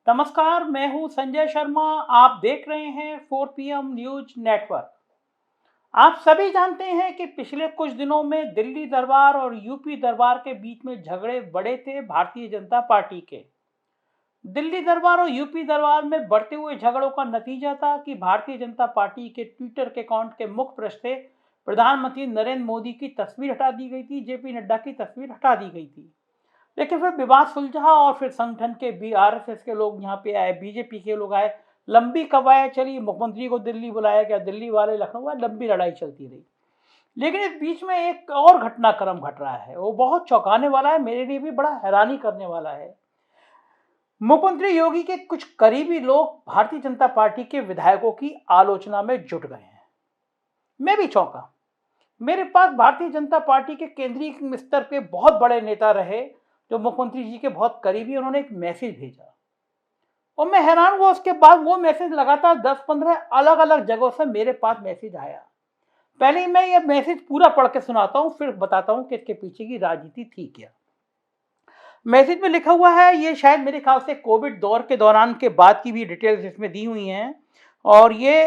नमस्कार, मैं हूं संजय शर्मा। आप देख रहे हैं 4 PM न्यूज नेटवर्क। आप सभी जानते हैं कि पिछले कुछ दिनों में दिल्ली दरबार और यूपी दरबार के बीच में झगड़े बढ़े थे भारतीय जनता पार्टी के। दिल्ली दरबार और यूपी दरबार में बढ़ते हुए झगड़ों का नतीजा था कि भारतीय जनता पार्टी के ट्विटर के अकाउंट के मुख्य पृष्ठ से प्रधानमंत्री नरेंद्र मोदी की तस्वीर हटा दी गई थी, जेपी नड्डा की तस्वीर हटा दी गई थी। लेकिन फिर विवाद सुलझा और फिर संगठन के भी आरएसएस के लोग यहाँ पे आए, बीजेपी के लोग आए, लंबी कवायद चली, मुख्यमंत्री को दिल्ली बुलाया गया, दिल्ली वाले लखनऊ आए, लंबी लड़ाई चलती रही। लेकिन इस बीच में एक और घटनाक्रम घट रहा है, वो बहुत चौंकाने वाला है, मेरे लिए भी बड़ा हैरानी करने वाला है। मुख्यमंत्री योगी के कुछ करीबी लोग भारतीय जनता पार्टी के विधायकों की आलोचना में जुट गए हैं। मैं भी चौंका। मेरे पास भारतीय जनता पार्टी के केंद्रीय स्तर के बहुत बड़े नेता रहे जो मुख्यमंत्री जी के बहुत करीबी, उन्होंने एक मैसेज भेजा और मैं हैरान हुआ। उसके बाद वो मैसेज लगातार 10-15 अलग अलग जगहों से मेरे पास मैसेज आया। पहले मैं ये मैसेज पूरा पढ़ के सुनाता हूँ, फिर बताता हूँ कि इसके पीछे की राजनीति थी क्या। मैसेज में लिखा हुआ है, ये शायद मेरे ख्याल से कोविड दौर के दौरान के बाद की भी डिटेल्स इसमें दी हुई हैं। और ये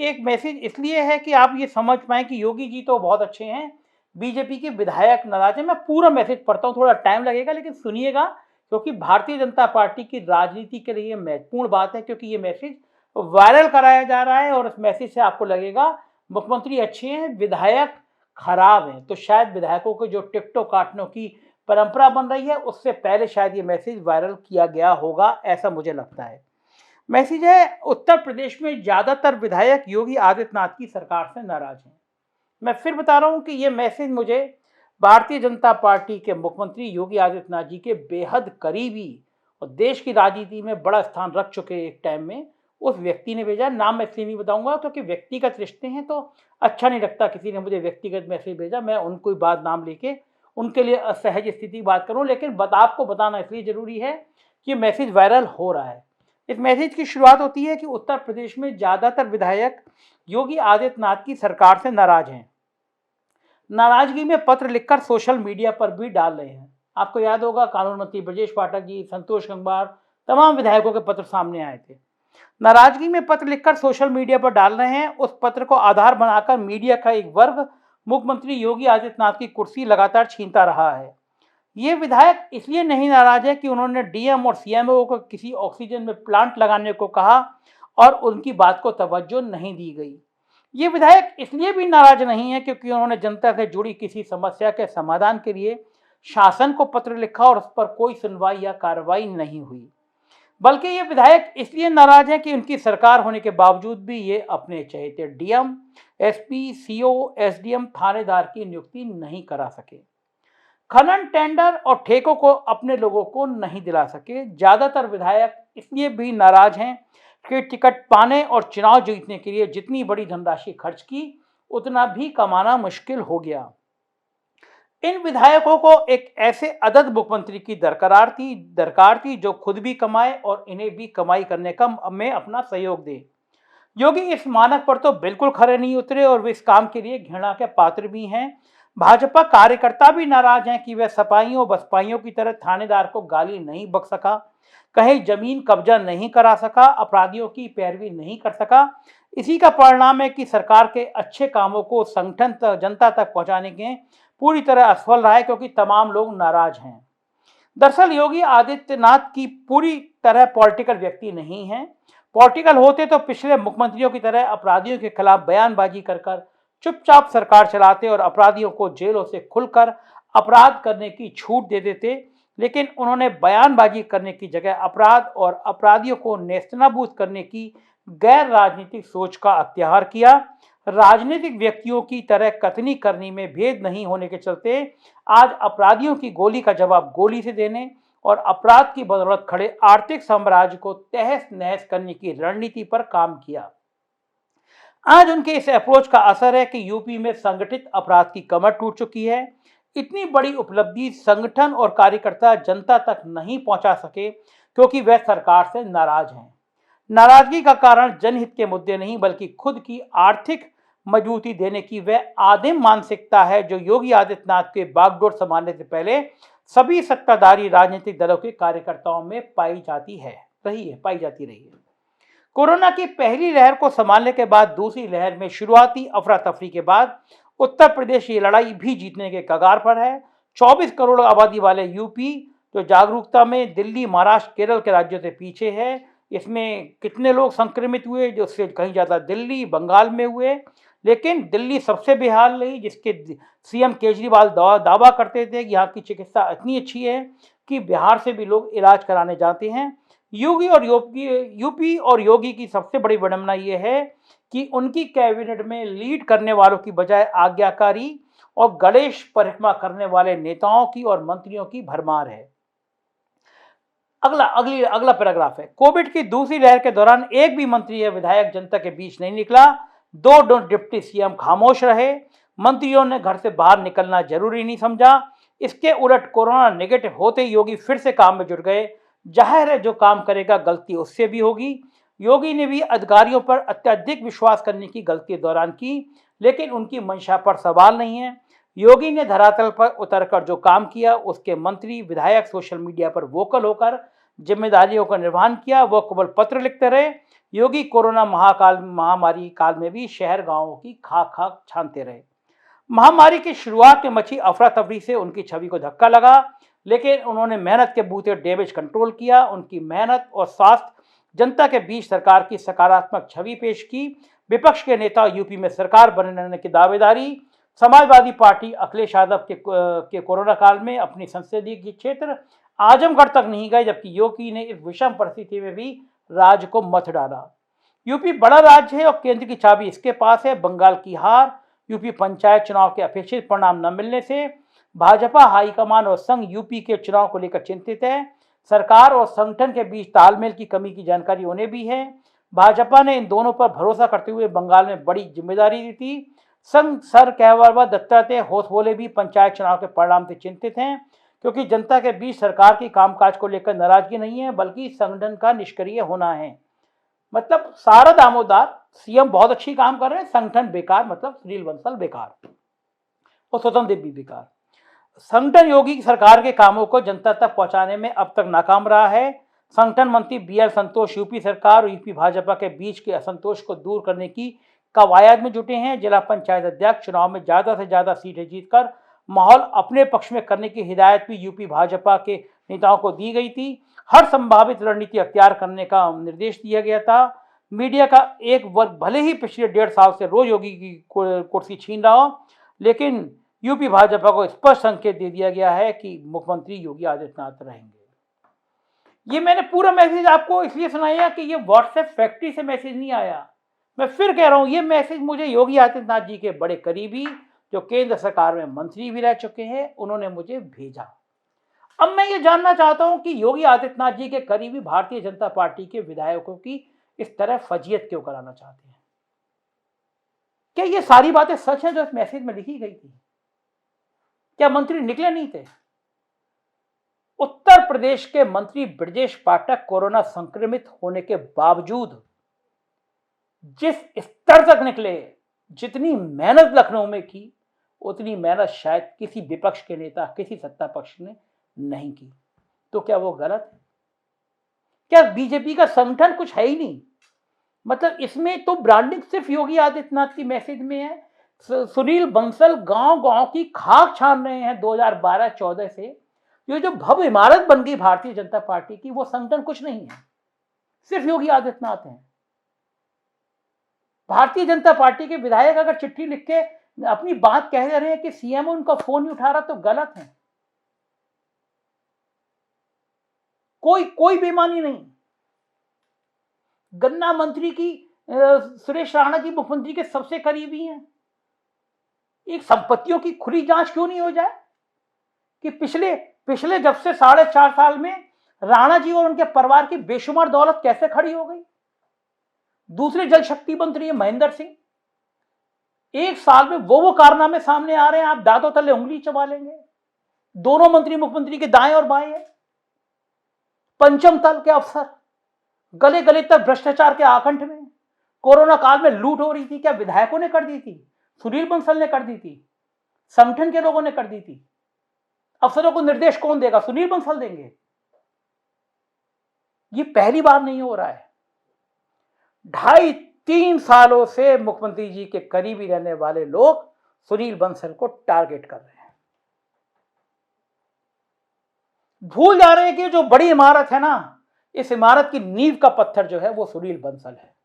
एक मैसेज इसलिए है कि आप ये समझ पाएँ कि योगी जी तो बहुत अच्छे हैं, बीजेपी के विधायक नाराज हैं। मैं पूरा मैसेज पढ़ता हूँ, थोड़ा टाइम लगेगा लेकिन सुनिएगा, क्योंकि भारतीय जनता पार्टी की राजनीति के लिए महत्वपूर्ण बात है, क्योंकि ये मैसेज वायरल कराया जा रहा है और इस मैसेज से आपको लगेगा मुख्यमंत्री अच्छे हैं, विधायक खराब हैं। तो शायद विधायकों को जो टिकटॉक काटने की परंपरा बन रही है, उससे पहले शायद ये मैसेज वायरल किया गया होगा, ऐसा मुझे लगता है। मैसेज है, उत्तर प्रदेश में ज्यादातर विधायक योगी आदित्यनाथ की सरकार से नाराज हैं। मैं फिर बता रहा हूं कि ये मैसेज मुझे भारतीय जनता पार्टी के मुख्यमंत्री योगी आदित्यनाथ जी के बेहद करीबी और देश की राजनीति में बड़ा स्थान रख चुके एक टाइम में उस व्यक्ति ने भेजा। नाम मैं इसलिए नहीं बताऊंगा क्योंकि व्यक्तिगत रिश्ते हैं, तो अच्छा नहीं लगता किसी ने मुझे व्यक्तिगत मैसेज भेजा, मैं उनको बात नाम लेके उनके लिए असहज स्थिति बात करूं। लेकिन आपको बताना इसलिए जरूरी है कि मैसेज वायरल हो रहा है। इस मैसेज की शुरुआत होती है कि उत्तर प्रदेश में ज्यादातर विधायक योगी आदित्यनाथ की सरकार से नाराज हैं। नाराजगी में पत्र लिखकर सोशल मीडिया पर भी डाल रहे हैं। आपको याद होगा, कानून मंत्री ब्रजेश पाठक जी, संतोष गंगवार, तमाम विधायकों के पत्र सामने आए थे। नाराजगी में पत्र लिखकर सोशल मीडिया पर डाल रहे हैं। उस पत्र को आधार बनाकर मीडिया का एक वर्ग मुख्यमंत्री योगी आदित्यनाथ की कुर्सी लगातार छीनता रहा है। ये विधायक इसलिए नहीं नाराज है कि उन्होंने डीएम और सीएमओ को किसी ऑक्सीजन में प्लांट लगाने को कहा और उनकी बात को तवज्जो नहीं दी गई। ये विधायक इसलिए भी नाराज नहीं है क्योंकि उन्होंने जनता से जुड़ी किसी समस्या के समाधान के लिए शासन को पत्र लिखा और उस पर कोई सुनवाई या कार्रवाई नहीं हुई। बल्कि ये विधायक इसलिए नाराज हैं कि उनकी सरकार होने के बावजूद भी ये अपने चहेते डीएम, एसपी, सीओ, एसडीएम, थानेदार की नियुक्ति नहीं करा सके, खनन टेंडर और ठेकों को अपने लोगों को नहीं दिला सके। ज्यादातर विधायक इसलिए भी नाराज हैं कि टिकट पाने और चुनाव जीतने के लिए जितनी बड़ी धनराशि खर्च की, उतना भी कमाना मुश्किल हो गया। इन विधायकों को एक ऐसे अदद मुख्यमंत्री की दरकार थी जो खुद भी कमाए और इन्हें भी कमाई करने का में अपना सहयोग दे। योगी इस मानक पर तो बिल्कुल खरे नहीं उतरे और वे इस काम के लिए घृणा के पात्र भी हैं। भाजपा कार्यकर्ता भी नाराज हैं कि वह सपाइयों बसपाइयों की तरह थानेदार को गाली नहीं बक सका, कहीं जमीन कब्जा नहीं करा सका, अपराधियों की पैरवी नहीं कर सका। इसी का परिणाम है कि सरकार के अच्छे कामों को संगठन तक, जनता तक पहुंचाने के पूरी तरह असफल रहा है, क्योंकि तमाम लोग नाराज हैं। दरअसल योगी आदित्यनाथ की पूरी तरह पॉलिटिकल व्यक्ति नहीं है। पॉलिटिकल होते तो पिछले मुख्यमंत्रियों की तरह अपराधियों के खिलाफ बयानबाजी कर चुपचाप सरकार चलाते और अपराधियों को जेलों से खुलकर अपराध करने की छूट दे देते। लेकिन उन्होंने बयानबाजी करने की जगह अपराध और अपराधियों को नेस्तनाबूद करने की गैर राजनीतिक सोच का अख्तियार किया। राजनीतिक व्यक्तियों की तरह कथनी करनी में भेद नहीं होने के चलते आज अपराधियों की गोली का जवाब गोली से देने और अपराध की बदौलत खड़े आर्थिक साम्राज्य को तहस नहस करने की रणनीति पर काम किया। आज उनके इस अप्रोच का असर है कि यूपी में संगठित अपराध की कमर टूट चुकी है। इतनी बड़ी उपलब्धि संगठन और कार्यकर्ता जनता तक नहीं पहुंचा सके क्योंकि वह सरकार से नाराज हैं। नाराजगी का कारण जनहित के मुद्दे नहीं बल्कि खुद की आर्थिक मजबूती देने की वह आदिम मानसिकता है जो योगी आदित्यनाथ के बागडोर संभालने से पहले सभी सत्ताधारी राजनीतिक दलों के कार्यकर्ताओं में पाई जाती है। रही है, पाई जाती रही है। कोरोना की पहली लहर को संभालने के बाद दूसरी लहर में शुरुआती अफरा तफरी के बाद उत्तर प्रदेश ये लड़ाई भी जीतने के कगार पर है। 24 करोड़ आबादी वाले यूपी जो जागरूकता में दिल्ली, महाराष्ट्र, केरल के राज्यों से पीछे है। इसमें कितने लोग संक्रमित हुए, जो उससे कहीं ज़्यादा दिल्ली, बंगाल में हुए, लेकिन दिल्ली सबसे बेहाल रही, जिसके सीएम केजरीवाल दावा करते थे कि यहाँ की चिकित्सा इतनी अच्छी है कि बिहार से भी लोग इलाज कराने जाते हैं। यूपी और योगी की सबसे बड़ी विडंबना ये है कि उनकी कैबिनेट में लीड करने वालों की बजाय आज्ञाकारी और गणेश परिक्रमा करने वाले नेताओं की और मंत्रियों की भरमार है। अगला पैराग्राफ है। कोविड की दूसरी लहर के दौरान एक भी मंत्री या विधायक जनता के बीच नहीं निकला। दो डिप्टी सीएम खामोश रहे। मंत्रियों ने घर से बाहर निकलना जरूरी नहीं समझा। इसके उलट कोरोना नेगेटिव होते ही योगी फिर से काम में जुट गए। जाहिर है जो काम करेगा गलती उससे भी होगी। योगी ने भी अधिकारियों पर अत्यधिक विश्वास करने की गलती दौरान की, लेकिन उनकी मंशा पर सवाल नहीं है। योगी ने धरातल पर उतरकर जो काम किया, उसके मंत्री विधायक सोशल मीडिया पर वोकल होकर जिम्मेदारियों का निर्वहन किया। वो केवल पत्र लिखते रहे। योगी कोरोना महामारी काल में भी शहर गांवों की खाक खाक छानते रहे। महामारी की शुरुआत में मची अफरा तफरी से उनकी छवि को धक्का लगा, लेकिन उन्होंने मेहनत के बूते डैमेज कंट्रोल किया। उनकी मेहनत और स्वास्थ्य जनता के बीच सरकार की सकारात्मक छवि पेश की। विपक्ष के नेता यूपी में सरकार बनने की दावेदारी। समाजवादी पार्टी अखिलेश यादव के कोरोना काल में अपनी संसदीय क्षेत्र आजमगढ़ तक नहीं गए, जबकि योगी ने इस विषम परिस्थिति में भी राज्य को मत डाला। यूपी बड़ा राज्य है और केंद्र की चाबी इसके पास है। बंगाल की हार, यूपी पंचायत चुनाव के अपेक्षित परिणाम न मिलने से भाजपा हाईकमान और संघ यूपी के चुनाव को लेकर चिंतित है। सरकार और संगठन के बीच तालमेल की कमी की जानकारी उन्हें भी है। भाजपा ने इन दोनों पर भरोसा करते हुए बंगाल में बड़ी जिम्मेदारी दी थी। संघ सर कहवा दत्तात्रेय होसबोले भी पंचायत चुनाव के परिणाम से चिंतित हैं, क्योंकि जनता के बीच सरकार की कामकाज को लेकर नाराजगी नहीं है, बल्कि संगठन का निष्क्रिय होना है। मतलब सारा दामोदर सीएम बहुत अच्छी काम कर रहे हैं, संगठन बेकार, मतलब सुनील बंसल बेकार और स्वतंत्र देव भी बेकार। संगठन योगी की सरकार के कामों को जनता तक पहुंचाने में अब तक नाकाम रहा है। संगठन मंत्री बीएल संतोष यूपी सरकार और यूपी भाजपा के बीच के असंतोष को दूर करने की कवायद में जुटे हैं। जिला पंचायत अध्यक्ष चुनाव में ज्यादा से ज्यादा सीटें जीतकर माहौल अपने पक्ष में करने की हिदायत भी यूपी भाजपा के नेताओं को दी गई थी। हर संभावित रणनीति अख्तियार करने का निर्देश दिया गया था। मीडिया का एक वर्ग भले ही पिछले 1.5 साल से रोज योगी की कुर्सी छीन रहा हो, लेकिन यूपी भाजपा को स्पष्ट संकेत दे दिया गया है कि मुख्यमंत्री योगी आदित्यनाथ रहेंगे। ये मैंने पूरा मैसेज आपको इसलिए सुनाया कि ये व्हाट्सएप फैक्ट्री से मैसेज नहीं आया। मैं फिर कह रहा हूं, ये मैसेज मुझे योगी आदित्यनाथ जी के बड़े करीबी, जो केंद्र सरकार में मंत्री भी रह चुके हैं, उन्होंने मुझे भेजा। अब मैं ये जानना चाहता हूं कि योगी आदित्यनाथ जी के करीबी भारतीय जनता पार्टी के विधायकों की इस तरह फजीयत क्यों कराना चाहते हैं? क्या ये सारी बातें सच हैं जो इस मैसेज में लिखी गई थी? क्या मंत्री निकले नहीं थे? उत्तर प्रदेश के मंत्री ब्रजेश पाठक कोरोना संक्रमित होने के बावजूद जिस स्तर तक निकले, जितनी मेहनत लखनऊ में की, उतनी मेहनत शायद किसी विपक्ष के नेता, किसी सत्ता पक्ष ने नहीं की। तो क्या वो गलत है? क्या बीजेपी का संगठन कुछ है ही नहीं? मतलब इसमें तो ब्रांडिंग सिर्फ योगी आदित्यनाथ की मैसेज में है। सुनील बंसल गांव गांव की खाक छान रहे हैं 2012-14 से। ये जो भव्य इमारत बन गई भारतीय जनता पार्टी की, वो संगठन कुछ नहीं है, सिर्फ योगी आदित्यनाथ हैं। भारतीय जनता पार्टी के विधायक अगर चिट्ठी लिख के अपनी बात कह रहे हैं कि सीएम उनका फोन नहीं उठा रहा, तो गलत है। कोई बेईमानी नहीं। गन्ना मंत्री की सुरेश राणा जी मुख्यमंत्री के सबसे करीबी हैं। एक संपत्तियों की खुली जांच क्यों नहीं हो जाए कि पिछले जब से 4.5 साल में राणा जी और उनके परिवार की बेशुमार दौलत कैसे खड़ी हो गई। दूसरे जल शक्ति मंत्री महेंद्र सिंह, एक साल में वो कारनामे सामने आ रहे हैं, आप दांतों तले उंगली चबा लेंगे। दोनों मंत्री मुख्यमंत्री के दाएं और बाएं हैं। पंचम तल के अफसर, गले गले तक भ्रष्टाचार के आकंठ में। कोरोना काल में लूट हो रही थी, क्या विधायकों ने कर दी थी? सुनील बंसल ने कर दी थी? संगठन के लोगों ने कर दी थी? अफसरों को निर्देश कौन देगा? सुनील बंसल देंगे? ये पहली बार नहीं हो रहा है। 2.5-3 सालों से मुख्यमंत्री जी के करीबी रहने वाले लोग सुनील बंसल को टारगेट कर रहे हैं। भूल जा रहे हैं कि जो बड़ी इमारत है ना, इस इमारत की नींव का पत्थर जो है वो सुनील बंसल है।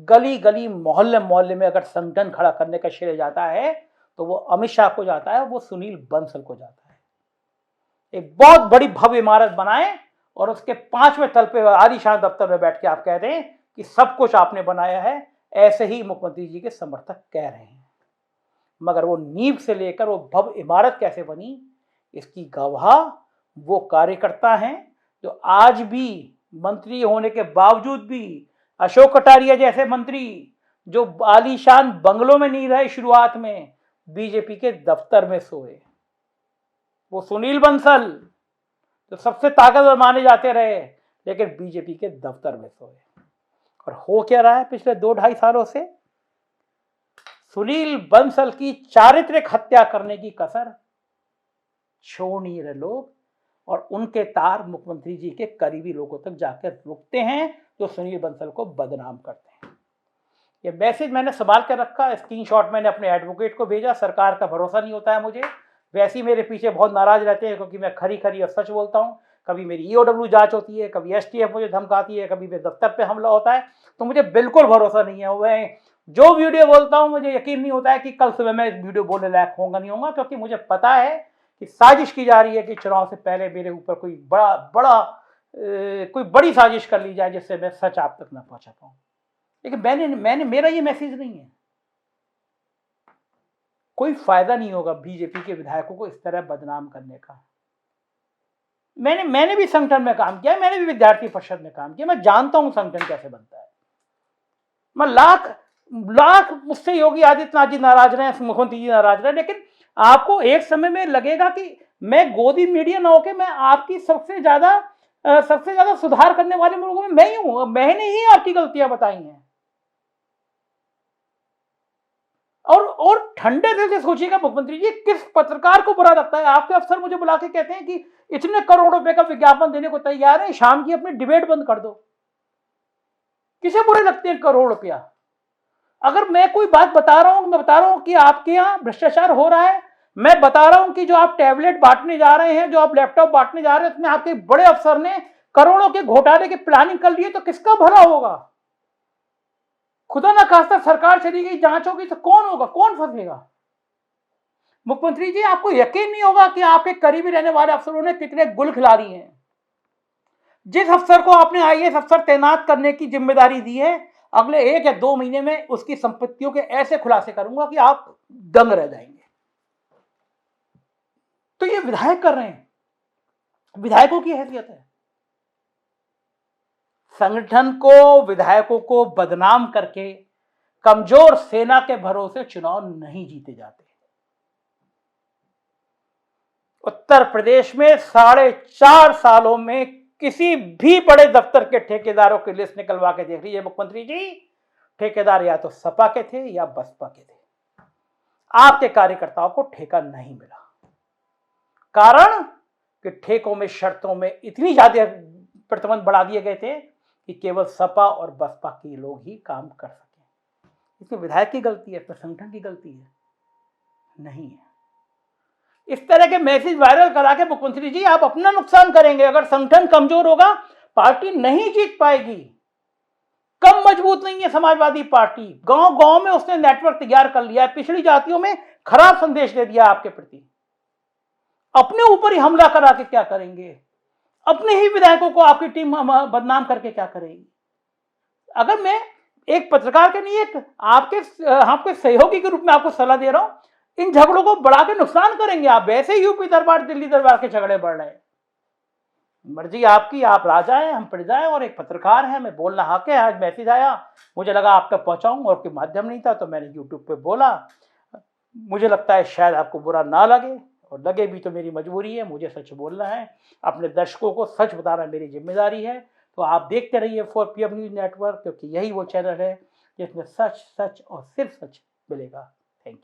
गली गली मोहल्ले मोहल्ले में अगर संगठन खड़ा करने का श्रेय जाता है तो वो अमित शाह को जाता है, वो सुनील बंसल को जाता है। एक बहुत बड़ी भव्य इमारत बनाए और उसके 5वें तल पे आलीशान दफ्तर में बैठ के आप कह दें कि सब कुछ आपने बनाया है, ऐसे ही मुख्यमंत्री जी के समर्थक कह रहे हैं। मगर वो नींव से लेकर वो भव्य इमारत कैसे बनी, इसकी गवाह वो कार्यकर्ता हैं जो आज भी मंत्री होने के बावजूद भी, अशोक कटारिया जैसे मंत्री जो आलीशान बंगलों में नहीं रहे शुरुआत में, बीजेपी के दफ्तर में सोए। वो सुनील बंसल जो सबसे ताकतवर माने जाते रहे, लेकिन बीजेपी के दफ्तर में सोए। और हो क्या रहा है पिछले 2-2.5 सालों से? सुनील बंसल की चारित्रिक हत्या करने की कसर छोड़ नहीं रहे लोग, और उनके तार मुख्यमंत्री जी के करीबी लोगों तक जाकर रुकते हैं जो सुनील बंसल को बदनाम करते हैं। ये मैसेज मैंने संभाल कर रखा, स्क्रीनशॉट मैंने अपने एडवोकेट को भेजा। सरकार का भरोसा नहीं होता है मुझे, वैसे ही मेरे पीछे बहुत नाराज रहते हैं क्योंकि मैं खरी खरी और सच बोलता हूँ। कभी मेरी ईओडब्ल्यू जांच होती है, कभी एसटीएफ मुझे धमकाती है, कभी मेरे दफ्तर पे हमला होता है, तो मुझे बिल्कुल भरोसा नहीं है। मैं जो वीडियो बोलता हूँ मुझे यकीन नहीं होता है कि कल सुबह मैं वीडियो बोलने लायक होगा नहीं होगा, क्योंकि मुझे पता है कि साजिश की जा रही है कि चुनाव से पहले मेरे ऊपर कोई कोई बड़ी साजिश कर ली जाए जिससे मैं सच आप तक ना पहुंचा पाऊं। लेकिन मेरा ये मैसेज नहीं है। कोई फायदा नहीं होगा बीजेपी के विधायकों को इस तरह बदनाम करने का। मैंने भी संगठन में काम किया, मैंने भी विद्यार्थी परिषद में काम किया, मैं जानता हूं संगठन कैसे बनता है। मैं लाख मुझसे योगी आदित्यनाथ जी नाराज रहे, मुख्यमंत्री जी नाराज रहे, लेकिन आपको एक समय में लगेगा कि मैं गोदी मीडिया ना होकर मैं आपकी सबसे ज्यादा सुधार करने वाले लोगों में मैं ही हूं। मैंने ही आपकी गलतियां बताई हैं। और ठंडे दिल से सोचिएगा मुख्यमंत्री जी, किस पत्रकार को बुरा लगता है? आपके अफसर मुझे बुला के कहते हैं कि इतने करोड़ों रुपए का विज्ञापन देने को तैयार है, शाम की अपनी डिबेट बंद कर दो। किसे बुरे लगते हैं करोड़ रुपया? अगर मैं कोई बात बता रहा हूं, मैं बता रहा हूं कि आपके यहां भ्रष्टाचार हो रहा है, मैं बता रहा हूं कि जो आप टैबलेट बांटने जा रहे हैं, जो आप लैपटॉप बांटने जा रहे हैं, उसमें आपके बड़े अफसर ने करोड़ों के घोटाले की प्लानिंग कर ली है, तो किसका भला होगा? खुदा ना खास्ता सरकार चली गई, जांच होगी तो कौन होगा, कौन फंसेगा? मुख्यमंत्री जी, आपको यकीन नहीं होगा कि आपके करीबी रहने वाले अफसरों ने कितने गुल खिला रही हैं। जिस अफसर को आपने आईएएस अफसर तैनात करने की जिम्मेदारी दी है, अगले 1 या 2 महीने में उसकी संपत्तियों के ऐसे खुलासे करूंगा कि आप दंग रह जाएंगे। तो ये विधायक कर रहे हैं, विधायकों की हैसियत है। संगठन को, विधायकों को बदनाम करके कमजोर सेना के भरोसे चुनाव नहीं जीते जाते। उत्तर प्रदेश में 4.5 सालों में किसी भी बड़े दफ्तर के ठेकेदारों की लिस्ट निकलवा के देख लीजिए मुख्यमंत्री जी, ठेकेदार या तो सपा के थे या बसपा के थे। आपके कार्यकर्ताओं को ठेका नहीं मिला। कारण कि ठेकों में, शर्तों में इतनी ज्यादा प्रतिबंध बढ़ा दिए गए थे कि केवल सपा और बसपा के लोग ही काम कर सके। इसमें विधायक की गलती है, संगठन की गलती है नहीं है। इस तरह के मैसेज वायरल करा के मुख्यमंत्री जी आप अपना नुकसान करेंगे। अगर संगठन कमजोर होगा, पार्टी नहीं जीत पाएगी। कम मजबूत नहीं है समाजवादी पार्टी। गांव गांव में उसने नेटवर्क तैयार कर लिया है, पिछड़ी जातियों में खराब संदेश दे दिया आपके प्रति। अपने ऊपर ही हमला करा के क्या करेंगे? अपने ही विधायकों को आपकी टीम बदनाम करके क्या करेगी? अगर मैं एक पत्रकार के नहीं, एक आपके सहयोगी के रूप में आपको सलाह दे रहा हूं, इन झगड़ों को बढ़ा के नुकसान करेंगे आप। वैसे ही यूपी दरबार, दिल्ली दरबार के झगड़े बढ़ रहे हैं। मर्जी आपकी, आप राजा हैं, हम प्रजा हैं, और एक पत्रकार है, मैं बोलना हक है। आज मैसेज आया, मुझे लगा आप तक पहुंचाऊं, और कोई माध्यम नहीं था तो मैंने यूट्यूब पे बोला। मुझे लगता है शायद आपको बुरा ना लगे, और लगे भी तो मेरी मजबूरी है, मुझे सच बोलना है। अपने दर्शकों को सच बताना मेरी जिम्मेदारी है। तो आप देखते रहिए 4PM न्यूज नेटवर्क, क्योंकि यही वो चैनल है जिसमें सच सच और सिर्फ सच मिलेगा। Thank you.